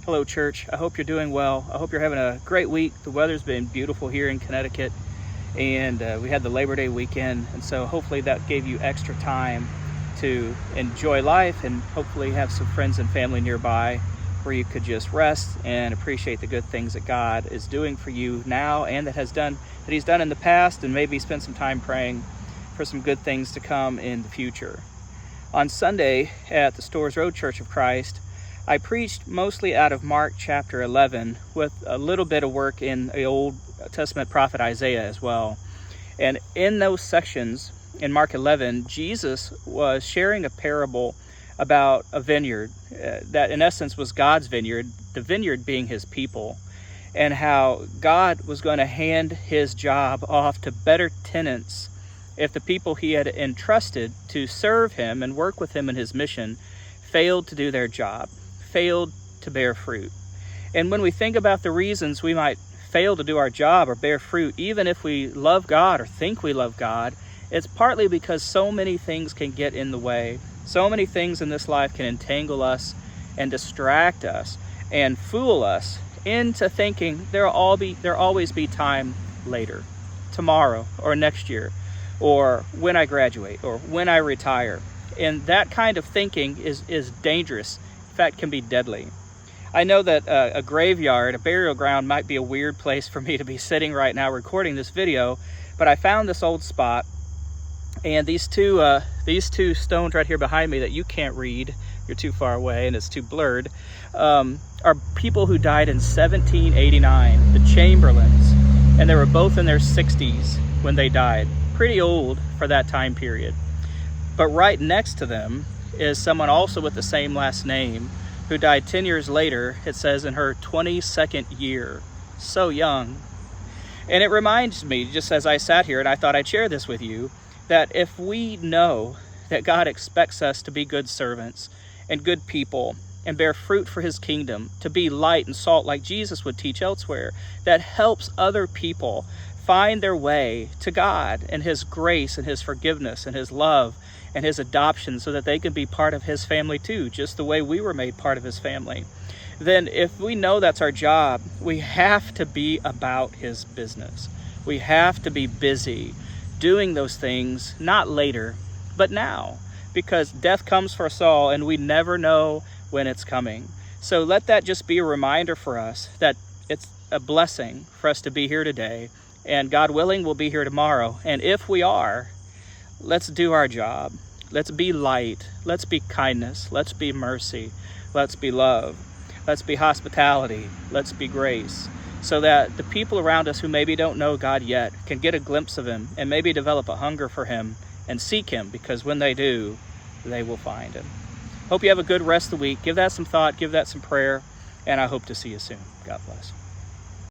Hello, church. I hope you're doing well. I hope you're having a great week. The weather's been beautiful here in Connecticut, and we had the Labor Day weekend, and so hopefully that gave you extra time to enjoy life and hopefully have some friends and family nearby where you could just rest and appreciate the good things that God is doing for you now and that He's done in the past, and maybe spend some time praying for some good things to come in the future. On Sunday at the Storrs Road Church of Christ, I preached mostly out of Mark chapter 11 with a little bit of work in the Old Testament prophet Isaiah as well. And in those sections in Mark 11, Jesus was sharing a parable about a vineyard that in essence was God's vineyard, the vineyard being His people, and how God was going to hand His job off to better tenants if the people He had entrusted to serve Him and work with Him in His mission failed to do their job, failed to bear fruit. And when we think about the reasons we might fail to do our job or bear fruit, even if we love God or think we love God, it's partly because so many things can get in the way. So many things in this life can entangle us and distract us and fool us into thinking there'll always be time later, tomorrow or next year, or when I graduate or when I retire. And that kind of thinking is dangerous. In fact, can be deadly. I know that a graveyard, a burial ground, might be a weird place for me to be sitting right now recording this video, but I found this old spot, and these two stones right here behind me that you can't read, you're too far away and it's too blurred, are people who died in 1789, the Chamberlains, and they were both in their 60s when they died. Pretty old for that time period. But right next to them is someone also with the same last name who died 10 years later, it says in her 22nd year. So young. And it reminds me, just as I sat here and I thought I'd share this with you, that if we know that God expects us to be good servants and good people and bear fruit for His kingdom, to be light and salt like Jesus would teach elsewhere, that helps other people find their way to God and His grace and His forgiveness and His love and His adoption so that they can be part of His family too, just the way we were made part of His family. Then if we know that's our job, we have to be about His business. We have to be busy doing those things, not later, but now, because death comes for us all and we never know when it's coming. So let that just be a reminder for us that it's a blessing for us to be here today, and God willing, we'll be here tomorrow. And if we are, let's do our job. Let's be light. Let's be kindness. Let's be mercy. Let's be love. Let's be hospitality. Let's be grace. So that the people around us who maybe don't know God yet can get a glimpse of Him and maybe develop a hunger for Him and seek Him, because when they do, they will find Him. Hope you have a good rest of the week. Give that some thought. Give that some prayer. And I hope to see you soon. God bless.